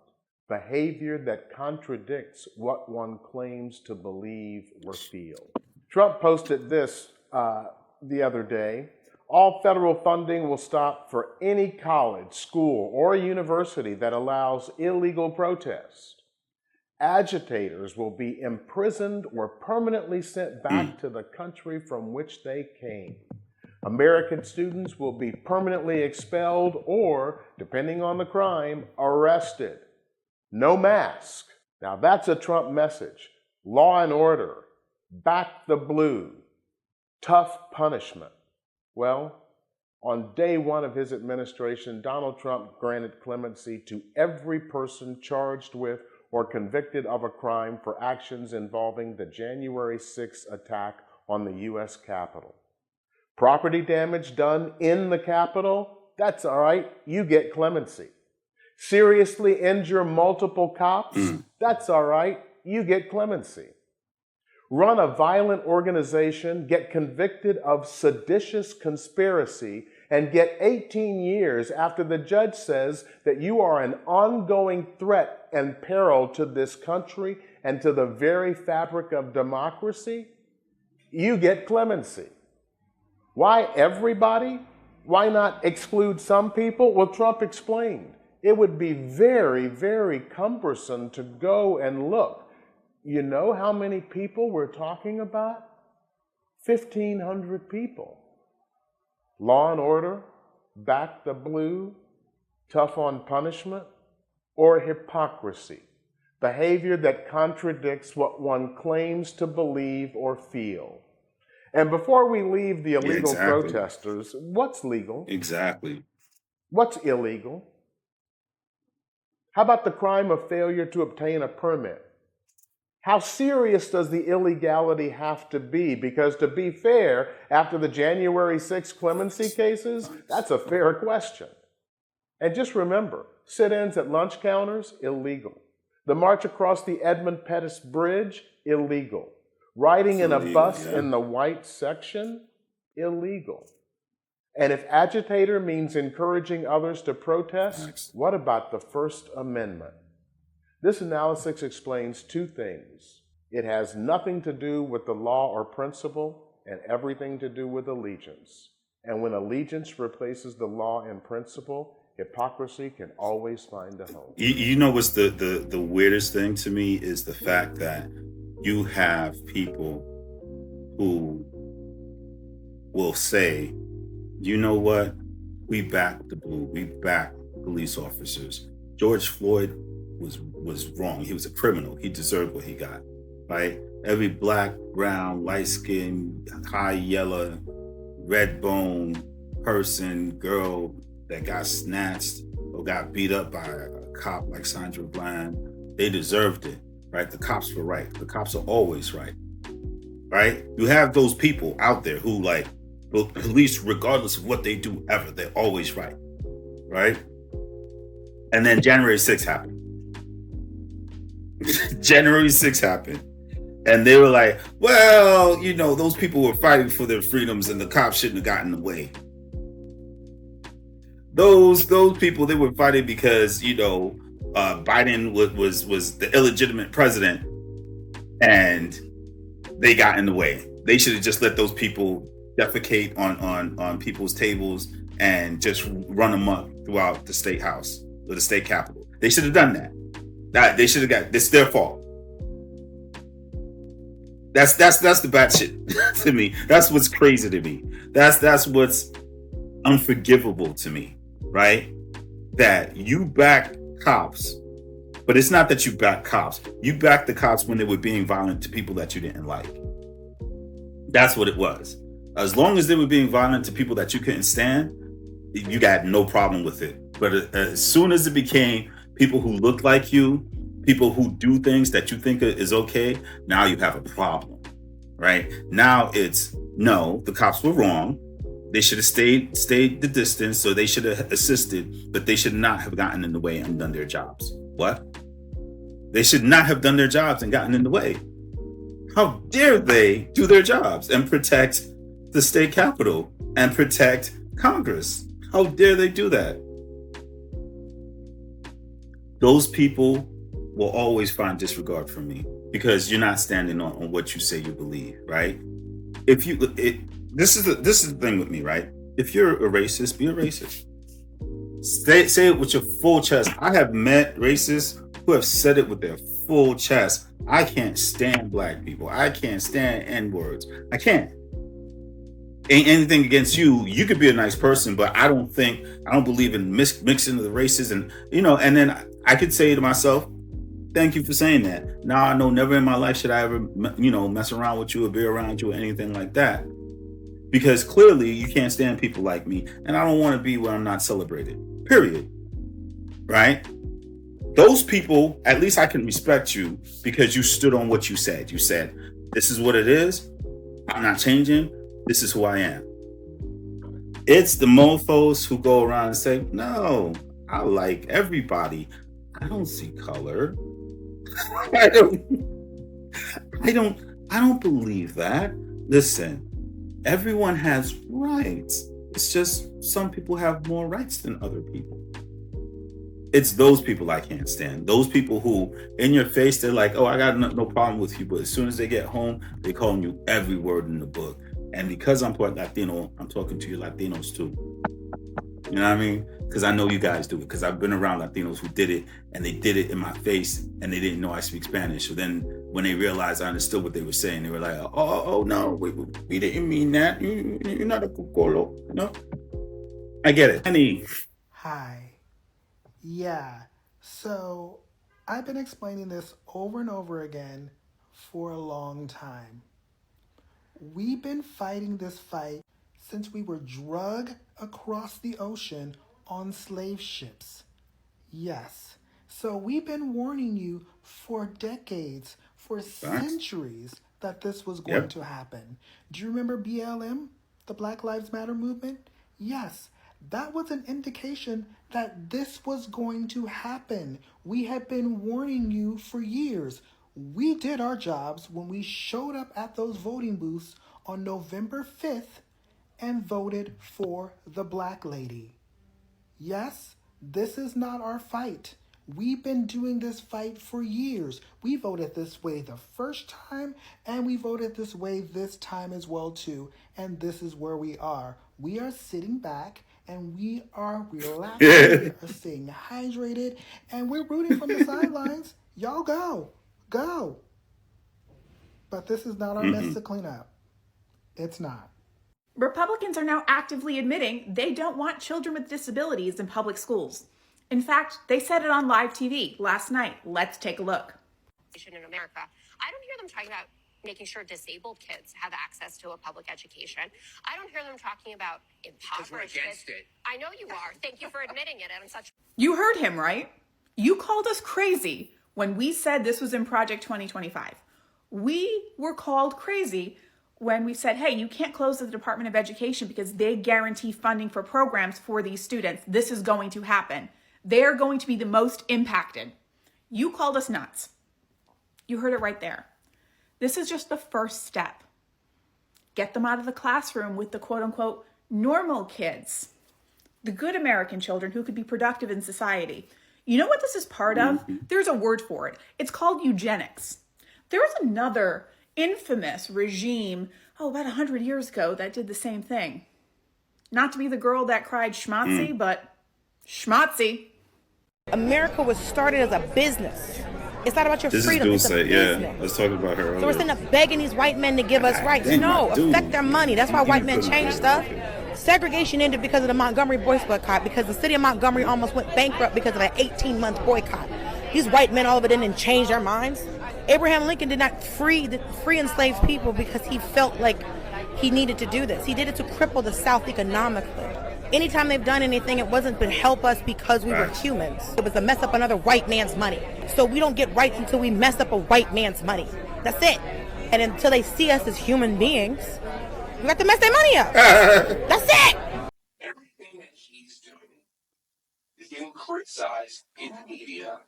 Behavior that contradicts what one claims to believe or feel. Trump posted this the other day: all federal funding will stop for any college, school, or university that allows illegal protest. Agitators will be imprisoned or permanently sent back to the country from which they came. American students will be permanently expelled or, depending on the crime, arrested. No mask. Now that's a Trump message. Law and order. Back the blue. Tough punishment. Well, on day one of his administration, Donald Trump granted clemency to every person charged with or convicted of a crime for actions involving the January 6th attack on the U.S. Capitol. Property damage done in the Capitol, that's all right, you get clemency. Seriously injure multiple cops, that's all right, you get clemency. Run a violent organization, get convicted of seditious conspiracy, and get 18 years after the judge says that you are an ongoing threat and peril to this country and to the very fabric of democracy, you get clemency. Why everybody? Why not exclude some people? Well, Trump explained. It would be very, very cumbersome to go and look. You know how many people we're talking about? 1,500 people. Law and order, back the blue, tough on punishment, or hypocrisy, behavior that contradicts what one claims to believe or feel. And before we leave the illegal protesters, what's legal? Exactly. What's illegal? How about the crime of failure to obtain a permit? How serious does the illegality have to be? Because to be fair, after the January 6th clemency cases, that's a fair question. And just remember, sit-ins at lunch counters, illegal. The march across the Edmund Pettus Bridge, illegal. Riding in a bus in the white section, illegal. And if agitator means encouraging others to protest, what about the First Amendment? This analysis explains two things. It has nothing to do with the law or principle and everything to do with allegiance. And when allegiance replaces the law and principle, hypocrisy can always find a home. You know what's the weirdest thing to me is the fact that you have people who will say, you know what? We back the blue. We back police officers. George Floyd was wrong. He was a criminal. He deserved what he got, right? Every black, brown, light-skinned, high yellow, red bone person, girl that got snatched or got beat up by a cop like Sandra Bland, they deserved it, right? The cops were right. The cops are always right, right? You have those people out there who like, police, regardless of what they do ever, they're always right, right? And then January 6th happened. January 6th happened. And they were like, well, you know, those people were fighting for their freedoms and the cops shouldn't have gotten in the way. Those people, they were fighting because, you know, Biden was the illegitimate president and they got in the way. They should have just let those people defecate on people's tables and just run amok throughout the state house or the state capitol. They should have done that. They should have got, it's their fault. That's the bad shit to me. That's what's crazy to me. That's what's unforgivable to me, right? That you back cops But it's not that you back cops. You back the cops when they were being violent to people that you didn't like. That's what it was. As long as they were being violent to people that you couldn't stand, you got no problem with it. But as soon as it became people who look like you, people who do things that you think is okay, now you have a problem, right? Now it's, no, the cops were wrong. They should have stayed the distance, so they should have assisted, but they should not have gotten in the way and done their jobs. What? They should not have done their jobs and gotten in the way. How dare they do their jobs and protect the state capitol and protect Congress? How dare they do that? Those people will always find disregard for me because you're not standing on what you say you believe, right? This is the thing with me, right? If you're a racist, be a racist. Say it with your full chest. I have met racists who have said it with their full chest. I can't stand black people. I can't stand N-words. I can't. Ain't anything against you. You could be a nice person, but I don't believe in mixing the races, and and then I could say to myself, thank you for saying that. Now I know never in my life should I ever, mess around with you or be around you or anything like that. Because clearly you can't stand people like me, and I don't want to be where I'm not celebrated. Period. Right? Those people, at least I can respect you because you stood on what you said. You said, this is what it is. I'm not changing. This is who I am. It's the mofos who go around and say, no, I like everybody. I don't see color. I don't believe that. Listen, everyone has rights. It's just some people have more rights than other people. It's those people I can't stand. Those people who, in your face, they're like, oh, I got no problem with you. But as soon as they get home, they calling you every word in the book. And because I'm part Latino, I'm talking to you Latinos too. You know what I mean? Because I know you guys do it. Because I've been around Latinos who did it, and they did it in my face, and they didn't know I speak Spanish. So then when they realized I understood what they were saying, they were like, oh no, we didn't mean that. You're not a cucolo. No? I get it. Honey. Hi. Yeah. So I've been explaining this over and over again for a long time. We've been fighting this fight since we were dragged across the ocean on slave ships. Yes. So we've been warning you for decades, for centuries, that this was going to happen. Do you remember BLM, the Black Lives Matter movement? Yes. That was an indication that this was going to happen. We have been warning you for years. We did our jobs when we showed up at those voting booths on November 5th and voted for the black lady. Yes, this is not our fight. We've been doing this fight for years. We voted this way the first time, and we voted this way this time as well too. And this is where we are. We are sitting back and we are relaxing. We are staying hydrated, and we're rooting from the sidelines. Y'all go. But this is not our mess to clean up. It's not. Republicans are now actively admitting they don't want children with disabilities in public schools. In fact, they said it on live TV last night. Let's take a look. In America, I don't hear them talking about making sure disabled kids have access to a public education. I don't hear them talking about impoverished kids. I know you are. Thank you for admitting it. And such. You heard him, right? You called us crazy when we said this was in Project 2025. We were called crazy when we said, hey, you can't close the Department of Education because they guarantee funding for programs for these students. This is going to happen. They're going to be the most impacted. You called us nuts. You heard it right there. This is just the first step. Get them out of the classroom with the quote unquote normal kids, the good American children who could be productive in society. You know what this is part of? There's a word for it. It's called eugenics. There was another infamous regime, about 100 years ago that did the same thing. Not to be the girl that cried schmatzy, but schmatzy. America was started as a business. It's not about your freedom. It's a business. Yeah, let's talk about her earlier. So we're sitting up begging these white men to give us rights. No, affect their money. That's why white men change stuff. Segregation ended because of the Montgomery boycott, because the city of Montgomery almost went bankrupt because of an 18-month boycott. these white men all of a sudden didn't change their minds. Abraham Lincoln did not free enslaved people because he felt like he needed to do this. He did it to cripple the South economically. Anytime they've done anything, it wasn't to help us because we were humans. It was to mess up another white man's money. So we don't get rights until we mess up a white man's money. That's it. And until they see us as human beings, we got to mess their money up. That's it. Everything that he's doing is getting criticized in the media.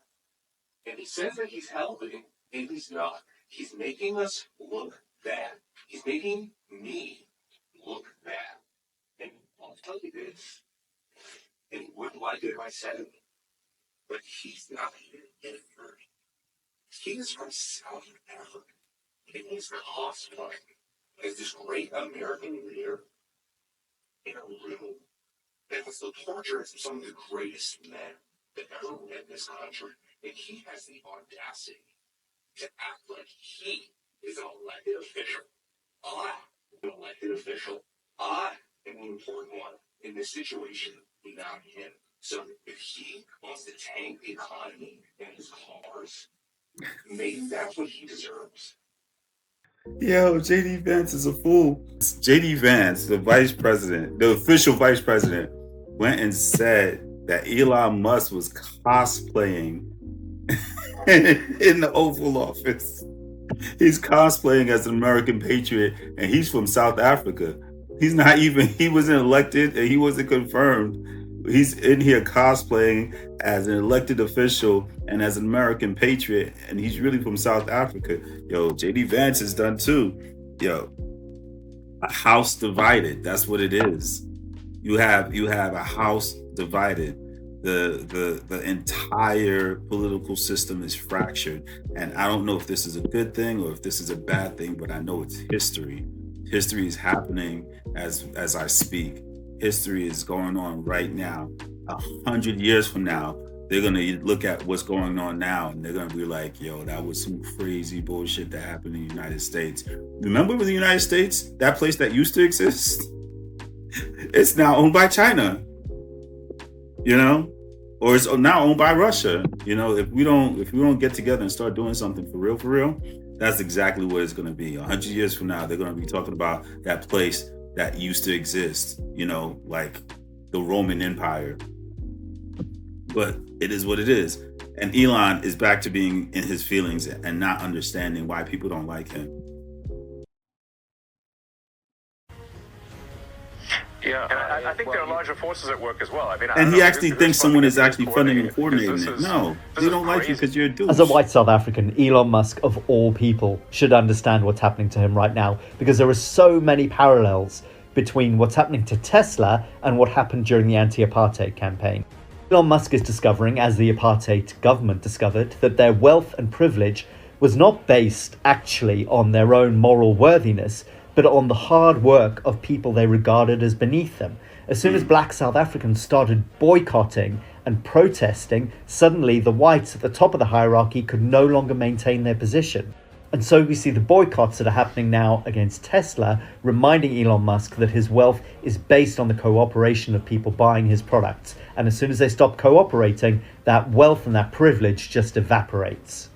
And he says that he's helping, and he's not. He's making us look bad. He's making me look bad. And I'll tell you this, and he wouldn't like it if I said it, but he's not even Hitler. He is from South Africa, and he's cosplaying as this great American leader in a room that was the portraits of some of the greatest men that ever lived in this country. And he has the audacity to act like he is an elected official. I am an elected official. I am the important one in this situation, not him. So if he wants to tank the economy and his cars, maybe that's what he deserves. Yo, JD Vance is a fool. JD Vance, the vice president, the official vice president, went and said that Elon Musk was cosplaying in the Oval Office. He's cosplaying as an American patriot, and he's from South Africa. He wasn't elected, and he wasn't confirmed. He's in here cosplaying as an elected official and as an American patriot, and he's really from South Africa. Yo, JD Vance is done too. Yo, a house divided. That's what it is. You have a house divided. The entire political system is fractured, and I don't know if this is a good thing or if this is a bad thing, but I know it's history. History is happening as I speak. History is going on right now. 100 years from now, they're gonna look at what's going on now, and they're gonna be like, "Yo, that was some crazy bullshit that happened in the United States." Remember, with the United States, that place that used to exist, it's now owned by China. You know, or it's now owned by Russia. You know, if we don't get together and start doing something for real, that's exactly what it's going to be. 100 years from now, they're going to be talking about that place that used to exist, you know, like the Roman Empire. But it is what it is. And Elon is back to being in his feelings and not understanding why people don't like him. Yeah, and I think there are larger forces at work as well. I mean, and he actually thinks someone is actually funding and coordinating it. No, they don't like you because you're a douche. As a white South African, Elon Musk, of all people, should understand what's happening to him right now, because there are so many parallels between what's happening to Tesla and what happened during the anti-apartheid campaign. Elon Musk is discovering, as the apartheid government discovered, that their wealth and privilege was not based actually on their own moral worthiness, but on the hard work of people they regarded as beneath them. As soon as black South Africans started boycotting and protesting, suddenly the whites at the top of the hierarchy could no longer maintain their position. And so we see the boycotts that are happening now against Tesla, reminding Elon Musk that his wealth is based on the cooperation of people buying his products. And as soon as they stop cooperating, that wealth and that privilege just evaporates.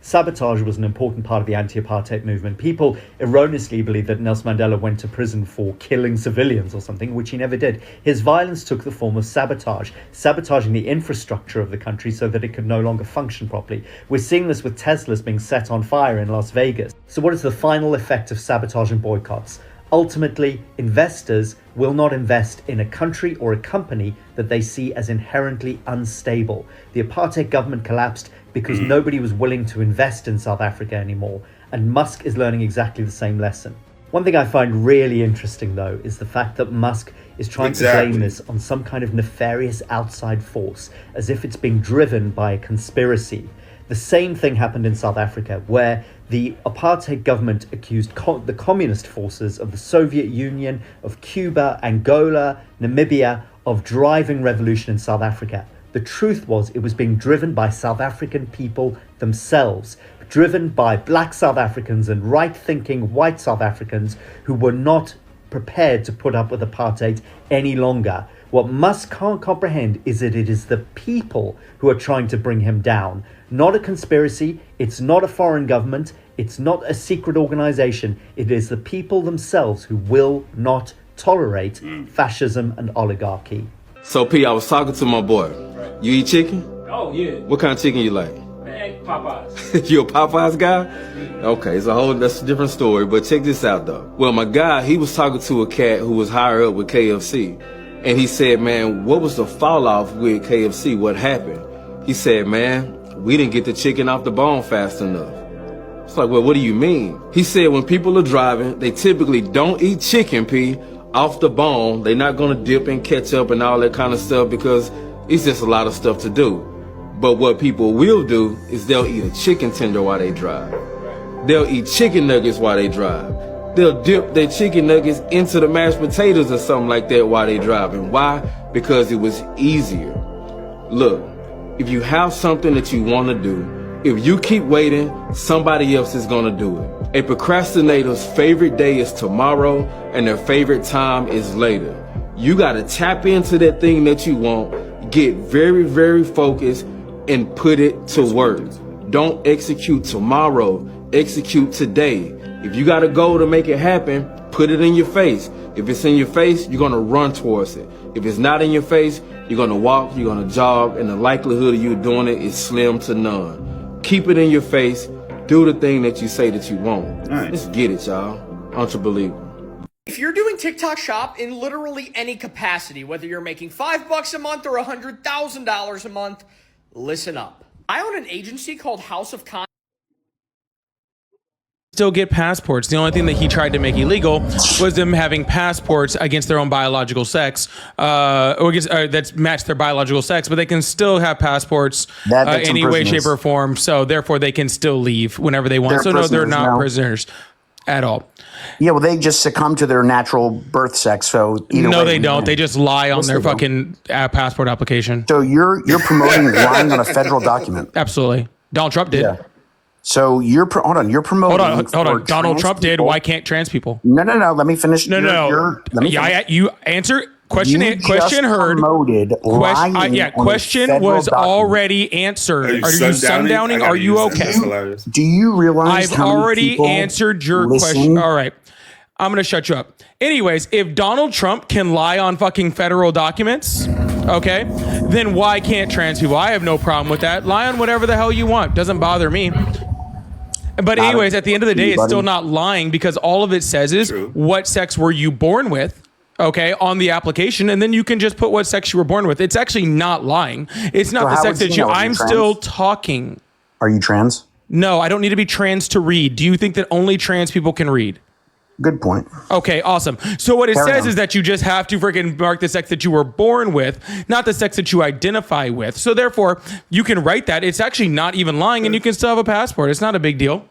Sabotage was an important part of the anti-apartheid movement. People erroneously believe that Nelson Mandela went to prison for killing civilians or something, which he never did. His violence took the form of sabotage, sabotaging the infrastructure of the country so that it could no longer function properly. We're seeing this with Teslas being set on fire in Las Vegas. So what is the final effect of sabotage and boycotts? Ultimately, investors will not invest in a country or a company that they see as inherently unstable. The apartheid government collapsed because nobody was willing to invest in South Africa anymore, and Musk is learning exactly the same lesson. One thing I find really interesting, though, is the fact that Musk is trying to blame this on some kind of nefarious outside force, as if it's being driven by a conspiracy. The same thing happened in South Africa, where the apartheid government accused the communist forces of the Soviet Union, of Cuba, Angola, Namibia, of driving revolution in South Africa. The truth was it was being driven by South African people themselves, driven by black South Africans and right-thinking white South Africans who were not prepared to put up with apartheid any longer. What Musk can't comprehend is that it is the people who are trying to bring him down. Not a conspiracy. It's not a foreign government. It's not a secret organization. It is the people themselves who will not tolerate fascism and oligarchy. So, P, I was talking to my boy. You eat chicken? Oh, yeah. What kind of chicken you like? Man, Popeyes. You a Popeyes guy? Okay, that's a different story, but check this out though. Well, my guy, he was talking to a cat who was higher up with KFC. And he said, man, what was the fall off with KFC? What happened? He said, man, we didn't get the chicken off the bone fast enough. It's like, well, what do you mean? He said when people are driving, they typically don't eat chicken, P, off the bone. They're not gonna dip in ketchup and all that kind of stuff because it's just a lot of stuff to do. But what people will do is they'll eat a chicken tender while they drive. They'll eat chicken nuggets while they drive. They'll dip their chicken nuggets into the mashed potatoes or something like that while they driving. Why? Because it was easier. Look, if you have something that you want to do, if you keep waiting, somebody else is going to do it. A procrastinator's favorite day is tomorrow and their favorite time is later. You got to tap into that thing that you want, get very, very focused, and put it to work. Don't execute tomorrow, execute today. If you got a goal to make it happen, put it in your face. If it's in your face, you're going to run towards it. If it's not in your face, you're going to walk, you're going to jog, and the likelihood of you doing it is slim to none. Keep it in your face. Do the thing that you say that you want. Nice. Let's get it, y'all. Unbelievable. If you're doing TikTok Shop in literally any capacity, whether you're making $5 a month or $100,000 a month, listen up. I own an agency called House of Con. Still get passports. The only thing that he tried to make illegal was them having passports against their own biological sex, or against, that match their biological sex, but they can still have passports any way, shape, or form. So therefore, they can still leave whenever they want. So no, they're not prisoners at all. Yeah, well, they just succumb to their natural birth sex. So no, they don't. They just lie on their fucking passport application. So you're promoting lying on a federal document. Absolutely, Donald Trump did. Yeah. So you're promoting. Hold on. Donald Trump did. Why can't trans people? No. Let me finish. No. Let me finish. You answer. Question heard. Promoted question was already answered. Are you sundowning? Are you okay? Do you realize I've already answered your question. All right. I'm going to shut you up. Anyways, if Donald Trump can lie on fucking federal documents, okay, then why can't trans people? I have no problem with that. Lie on whatever the hell you want. Doesn't bother me. But anyways, at the end of the day, it's still not lying because all of it says is what sex were you born with? Okay, on the application, and then you can just put what sex you were born with. It's actually not lying. It's not the sex that you. I'm still talking. Are you trans? No, I don't need to be trans to read. Do you think that only trans people can read? Good point. Okay, awesome. So what it says is that you just have to freaking mark the sex that you were born with, not the sex that you identify with. So therefore, you can write that. It's actually not even lying, and you can still have a passport. It's not a big deal.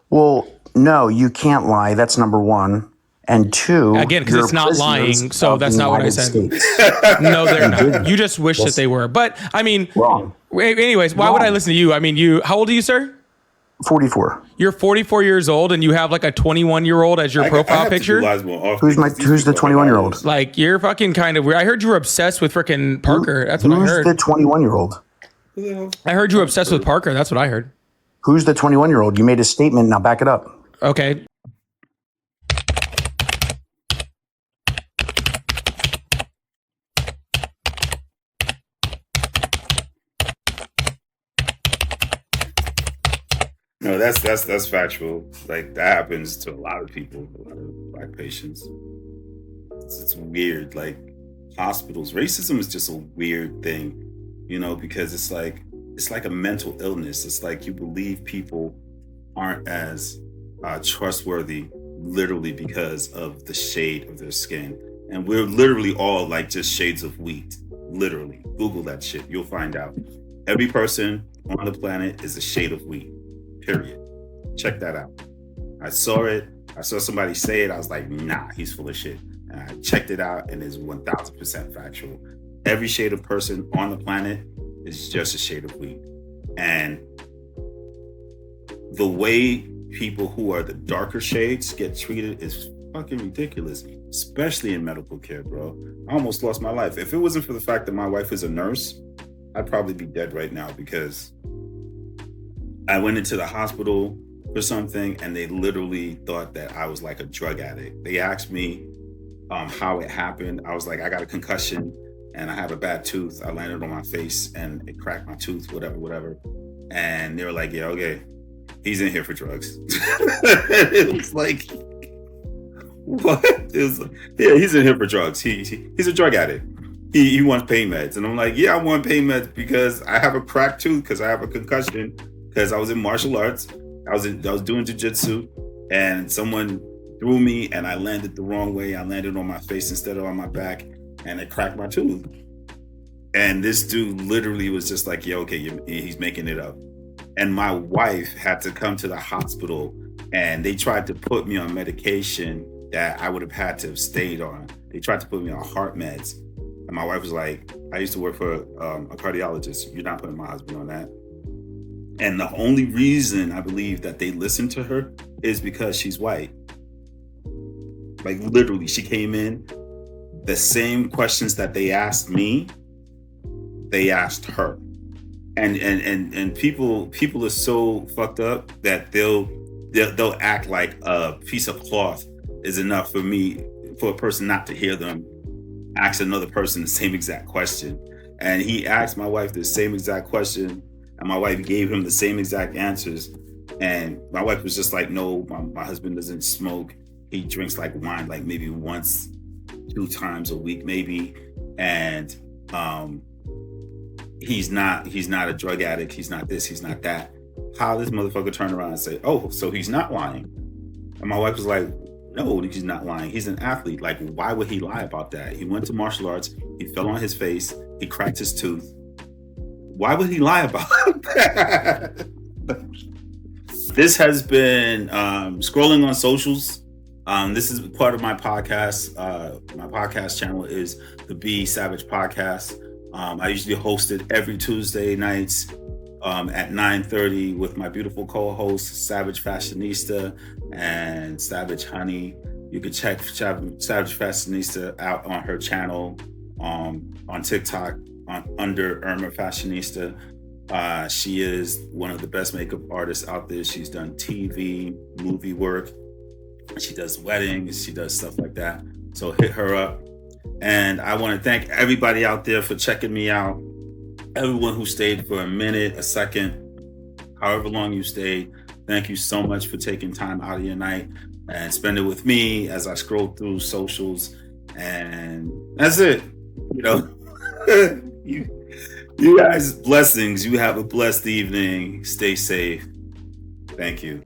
Well, no, you can't lie. That's number one. And two, again, because it's not lying, so that's not what I said. No, they're not. You just wish that they were. But I mean, wrong. Anyways, why would I listen to you? I mean, how old are you, sir? 44. You're 44 years old, and you have like a 21-year-old as your profile picture. Who's the 21-year-old? Like you're fucking kind of weird. I heard you were obsessed with freaking Parker. That's what I heard. Who's the 21-year-old? I heard you were obsessed with Parker. That's what I heard. Who's the 21-year-old? You made a statement. Now back it up. Okay. No, that's factual. Like that happens to a lot of people, a lot of Black patients. It's weird. Like hospitals, racism is just a weird thing, because it's like a mental illness. It's like you believe people aren't as trustworthy, literally because of the shade of their skin, and we're literally all like just shades of wheat. Literally, Google that shit. You'll find out. Every person on the planet is a shade of wheat. Period. Check that out. I saw it. I saw somebody say it. I was like, nah, he's full of shit. And I checked it out, and it's 1000% factual. Every shade of person on the planet is just a shade of wheat. And the way people who are the darker shades get treated is fucking ridiculous, especially in medical care, bro. I almost lost my life. If it wasn't for the fact that my wife is a nurse, I'd probably be dead right now, because I went into the hospital for something and they literally thought that I was like a drug addict. They asked me how it happened. I was like, I got a concussion and I have a bad tooth. I landed on my face and it cracked my tooth, whatever. And they were like, yeah, okay, he's in here for drugs. It was like, what? It was like, yeah, he's in here for drugs. He's a drug addict. He wants pain meds. And I'm like, yeah, I want pain meds because I have a cracked tooth, because I have a concussion, because I was in martial arts. I was doing jiu-jitsu, and someone threw me and I landed the wrong way. I landed on my face instead of on my back, and it cracked my tooth. And this dude literally was just like, yeah, okay, he's making it up. And my wife had to come to the hospital, and they tried to put me on medication that I would have had to have stayed on. They tried to put me on heart meds. And my wife was like, I used to work for a cardiologist. You're not putting my husband on that. And the only reason I believe that they listened to her is because she's white. Like, literally, she came in, the same questions that they asked me, they asked her. And people are so fucked up that they'll act like a piece of cloth is enough for a person not to hear them ask another person the same exact question. And he asked my wife the same exact question, and my wife gave him the same exact answers. And my wife was just like, no, my husband doesn't smoke. He drinks like wine, like maybe once, 2 times a week, maybe. And he's not a drug addict. He's not this, he's not that. How this motherfucker turned around and say, oh, so he's not lying. And my wife was like, no, he's not lying. He's an athlete. Like, why would he lie about that? He went to martial arts. He fell on his face. He cracked his tooth. Why would he lie about that? This has been scrolling on socials. This is part of my podcast. My podcast channel is the Be Savage Podcast. I usually host it every Tuesday nights at 9:30 with my beautiful co-hosts, Savage Fashionista and Savage Honey. You can check Savage Fashionista out on her channel on TikTok under Irma Fashionista. She is one of the best makeup artists out there. She's done TV, movie work. She does weddings. She does stuff like that. So hit her up. And I want to thank everybody out there for checking me out. Everyone who stayed for a minute, a second, however long you stayed. Thank you so much for taking time out of your night and spend it with me as I scroll through socials. And that's it. You know, you guys, blessings. You have a blessed evening. Stay safe. Thank you.